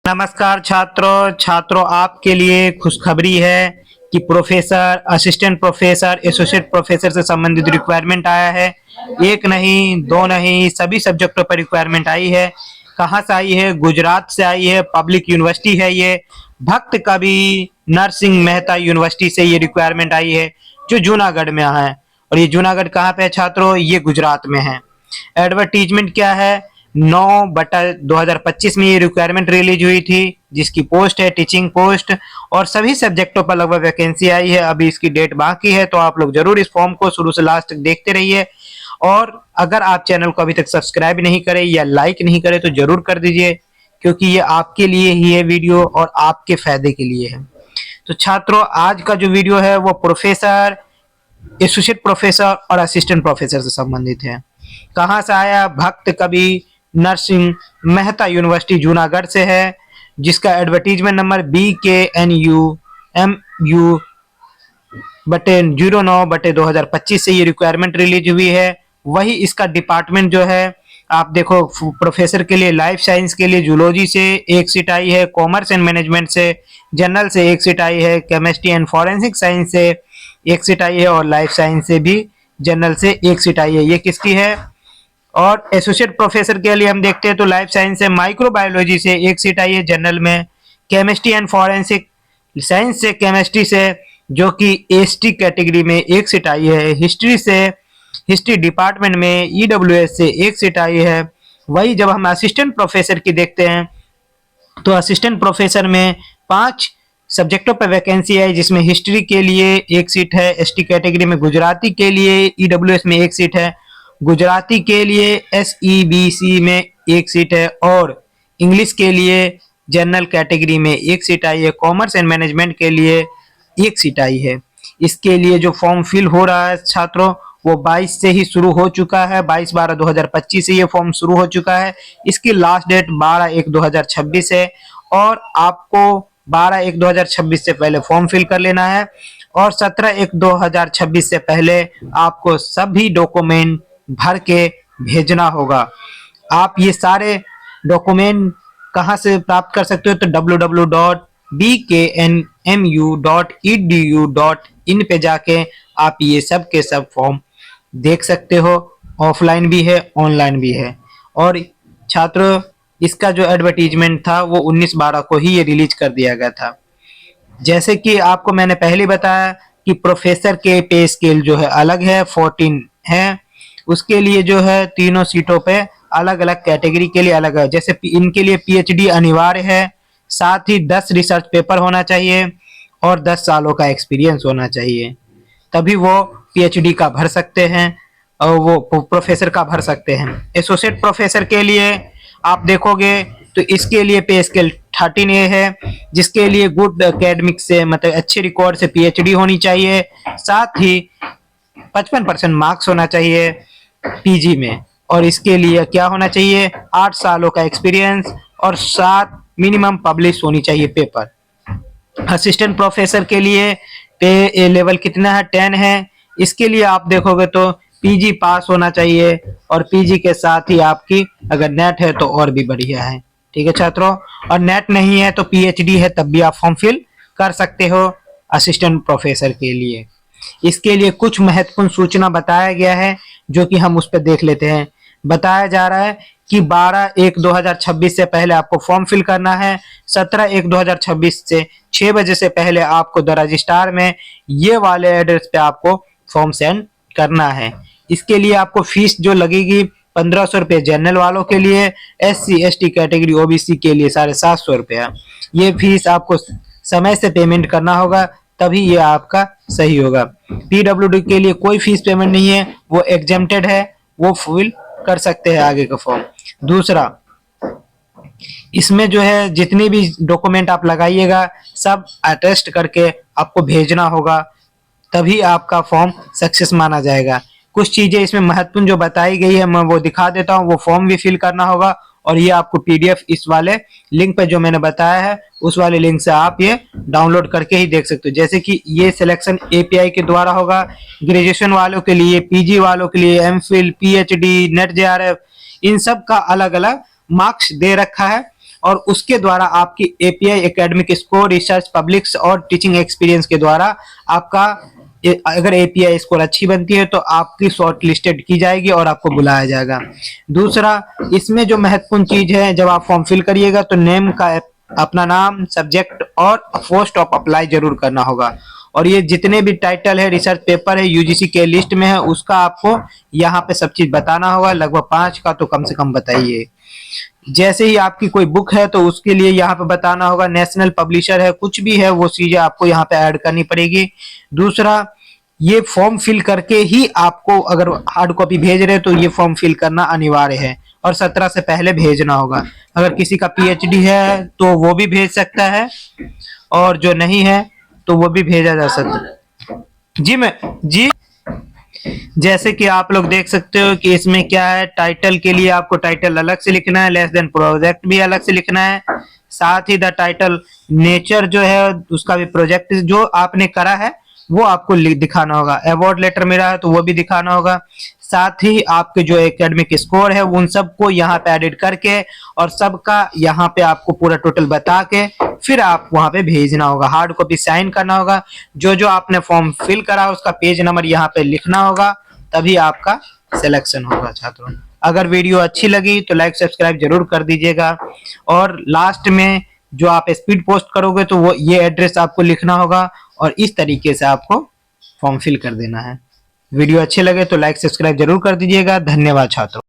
नमस्कार छात्रों आपके लिए खुशखबरी है कि professor, assistant professor, associate professor से संबंधित रिक्वायरमेंट आया है। एक नहीं, दो नहीं, सभी सब्जेक्टों पर रिक्वायरमेंट आई है। कहाँ से आई है? गुजरात से आई है। पब्लिक यूनिवर्सिटी है ये। भक्त कवि नरसिंह मेहता यूनिवर्सिटी से ये रिक्वायरमेंट आई है, जो जूनागढ़ में है। और ये जूनागढ़ कहाँ पे है छात्रों? ये गुजरात में है। एडवर्टीजमेंट क्या है? 9/2025 में ये रिक्वायरमेंट रिलीज हुई थी, जिसकी पोस्ट है टीचिंग पोस्ट, और सभी सब्जेक्टों पर लगभग वैकेंसी आई है। अभी इसकी डेट बाकी है, तो आप लोग जरूर इस फॉर्म को शुरू से लास्ट तक देखते रहिए। और अगर आप चैनल को अभी तक सब्सक्राइब नहीं करें या लाइक नहीं करें तो जरूर कर दीजिए, क्योंकि ये आपके लिए ही है वीडियो और आपके फायदे के लिए है। तो छात्रों, आज का जो वीडियो है वो प्रोफेसर, एसोसिएट प्रोफेसर और असिस्टेंट प्रोफेसर से संबंधित है। कहाँ से आया? भक्त कवि नरसिंह मेहता यूनिवर्सिटी जूनागढ़ से है, जिसका एडवर्टीजमेंट नंबर BKNU-09/2025 से ये रिक्वायरमेंट रिलीज हुई है। वही इसका डिपार्टमेंट जो है, आप देखो, प्रोफेसर के लिए लाइफ साइंस के लिए जूलॉजी से एक सीट आई है, कॉमर्स एंड मैनेजमेंट से, जनरल से एक सीट आई है, केमिस्ट्री एंड फॉरेंसिक साइंस से एक सीट आई है, और लाइफ साइंस से भी जनरल से एक सीट आई है। ये किसकी है? और एसोसिएट प्रोफेसर के लिए हम देखते हैं तो लाइफ साइंस से, माइक्रोबायोलॉजी से एक सीट आई है जनरल में, केमिस्ट्री एंड फॉरेंसिक साइंस से, केमिस्ट्री से, जो कि एसटी कैटेगरी में एक सीट आई है, हिस्ट्री से, हिस्ट्री डिपार्टमेंट में ईडब्ल्यूएस से एक सीट आई है। वही जब हम असिस्टेंट प्रोफेसर की देखते हैं तो असिस्टेंट प्रोफेसर में 5 सब्जेक्टों पर वैकेंसी है, जिसमें हिस्ट्री के लिए एक सीट है एसटी कैटेगरी में, गुजराती के लिए ईडब्ल्यूएस में एक सीट है, गुजराती के लिए एसईबीसी में एक सीट है, और इंग्लिश के लिए जनरल कैटेगरी में एक सीट आई है, कॉमर्स एंड मैनेजमेंट के लिए एक सीट आई है। इसके लिए जो फॉर्म फिल हो रहा है छात्रों, वो 22 से ही शुरू हो चुका है। 22/12/2025 से ये फॉर्म शुरू हो चुका है। इसकी लास्ट डेट 12/1/2026 है, और आपको 12/1/2026 से पहले फॉर्म फिल कर लेना है, और 17/1/2026 से पहले आपको सभी डॉक्यूमेंट भर के भेजना होगा। आप ये सारे डॉक्यूमेंट कहाँ से प्राप्त कर सकते हो? तो www.bknmu.edu.in पे जाके आप ये सब के सब फॉर्म देख सकते हो। ऑफलाइन भी है, ऑनलाइन भी है। और छात्रों, इसका जो एडवर्टीजमेंट था वो 19/12 को ही ये रिलीज कर दिया गया था। जैसे कि आपको मैंने पहले बताया कि प्रोफेसर के पे स्केल जो है अलग है, 14 है। उसके लिए जो है तीनों सीटों पे अलग अलग कैटेगरी के लिए अलग है। जैसे इनके लिए पीएचडी अनिवार्य है, साथ ही 10 रिसर्च पेपर होना चाहिए, और 10 सालों का एक्सपीरियंस होना चाहिए, तभी वो पीएचडी का भर सकते हैं और वो प्रोफेसर का भर सकते हैं। एसोसिएट प्रोफेसर के लिए आप देखोगे तो इसके लिए पे स्केल 13A है, जिसके लिए गुड एकेडमिक से, मतलब अच्छे रिकॉर्ड से पीएचडी होनी चाहिए, साथ ही 55% मार्क्स होना चाहिए पीजी में, और इसके लिए क्या होना चाहिए? 8 सालों का एक्सपीरियंस, और 7 मिनिमम पब्लिश होनी चाहिए पेपर। असिस्टेंट प्रोफेसर के लिए पे लेवल कितना है? 10 है। इसके लिए आप देखोगे तो पीजी पास होना चाहिए, और पीजी के साथ ही आपकी अगर नेट है तो और भी बढ़िया है। ठीक है छात्रों, और नेट नहीं है तो पीएचडी है, तब भी आप फॉर्म फिल कर सकते हो असिस्टेंट प्रोफेसर के लिए। इसके लिए कुछ महत्वपूर्ण सूचना बताया गया है, जो कि हम उस पर देख लेते हैं। बताया जा रहा है कि 12/1/2026 से पहले आपको फॉर्म फिल करना है। 17/1/2026 से 6 बजे से पहले आपको द रजिस्ट्रार में ये वाले एड्रेस पे आपको फॉर्म सेंड करना है। इसके लिए आपको फीस जो लगेगी 1500 रुपये जनरल वालों के लिए, SC ST कैटेगरी OBC के लिए 750 रुपया। ये फीस आपको समय से पेमेंट करना होगा, तभी ये आपका सही होगा। PWD के लिए कोई फीस पेमेंट नहीं है, वो एग्जेम्प्टेड है, वो फिल कर सकते हैं आगे का फॉर्म। दूसरा, इसमें जो है जितने भी डॉक्यूमेंट आप लगाइएगा सब अटेस्ट करके आपको भेजना होगा, तभी आपका फॉर्म सक्सेस माना जाएगा। कुछ चीजें इसमें महत्वपूर्ण जो बताई गई है मैं वो दिखा देता हूँ। वो फॉर्म भी फिल करना होगा, और ये आपको पीडीएफ इस वाले लिंक पे जो मैंने बताया है उस वाले लिंक से आप ये डाउनलोड करके ही देख सकते हो। जैसे कि ये सिलेक्शन एपीआई के द्वारा होगा, ग्रेजुएशन वालों के लिए, पीजी वालों के लिए, एमफिल, पीएचडी, नेट जेआरएफ, इन सब का अलग अलग मार्क्स दे रखा है, और उसके द्वारा आपकी API academic score, research, publics और टीचिंग एक्सपीरियंस के द्वारा आपका अगर एपीआई स्कोर अच्छी बनती है तो आपकी शॉर्ट लिस्टेड की जाएगी और आपको बुलाया जाएगा। दूसरा, इसमें जो महत्वपूर्ण चीज है, जब आप फॉर्म फिल करिएगा तो नेम का अपना नाम, सब्जेक्ट और पोस्ट ऑफ अप्लाई जरूर करना होगा। और ये जितने भी टाइटल है, रिसर्च पेपर है, यूजीसी के लिस्ट में है, उसका आपको यहाँ पे सब चीज बताना होगा। लगभग 5 का तो कम से कम बताइए। जैसे ही आपकी कोई बुक है तो उसके लिए यहाँ पे बताना होगा। नेशनल पब्लिशर है, कुछ भी है, वो चीजें आपको यहाँ पे ऐड करनी पड़ेगी। दूसरा, ये फॉर्म फिल करके ही आपको, अगर हार्ड कॉपी भेज रहे तो ये फॉर्म फिल करना अनिवार्य है और 17 से पहले भेजना होगा। अगर किसी का पीएचडी है तो वो भी भेज सकता है, और जो नहीं है तो वो भी भेजा जा सकता है। जी, जैसे कि आप लोग देख सकते हो कि इसमें क्या है, टाइटल के लिए आपको टाइटल अलग से लिखना है, लेस देन प्रोजेक्ट भी अलग से लिखना है, साथ ही द टाइटल नेचर जो है उसका भी, प्रोजेक्ट जो आपने करा है वो आपको दिखाना होगा। अवार्ड लेटर मिला है तो वो भी दिखाना होगा। साथ ही आपके जो एकेडमिक स्कोर है उन सबको यहाँ पे एडिट करके और सबका यहाँ पे आपको पूरा टोटल बता के फिर आप वहां पे भेजना होगा। हार्ड कॉपी साइन करना होगा। जो जो आपने फॉर्म फिल करा उसका पेज नंबर यहाँ पे लिखना होगा, तभी आपका सिलेक्शन होगा छात्रों। अगर वीडियो अच्छी लगी तो लाइक सब्सक्राइब जरूर कर दीजिएगा। और लास्ट में जो आप स्पीड पोस्ट करोगे तो वो ये एड्रेस आपको लिखना होगा और इस तरीके से आपको फॉर्म फिल कर देना है। वीडियो अच्छे लगे तो लाइक सब्सक्राइब जरूर कर दीजिएगा। धन्यवाद छात्रों।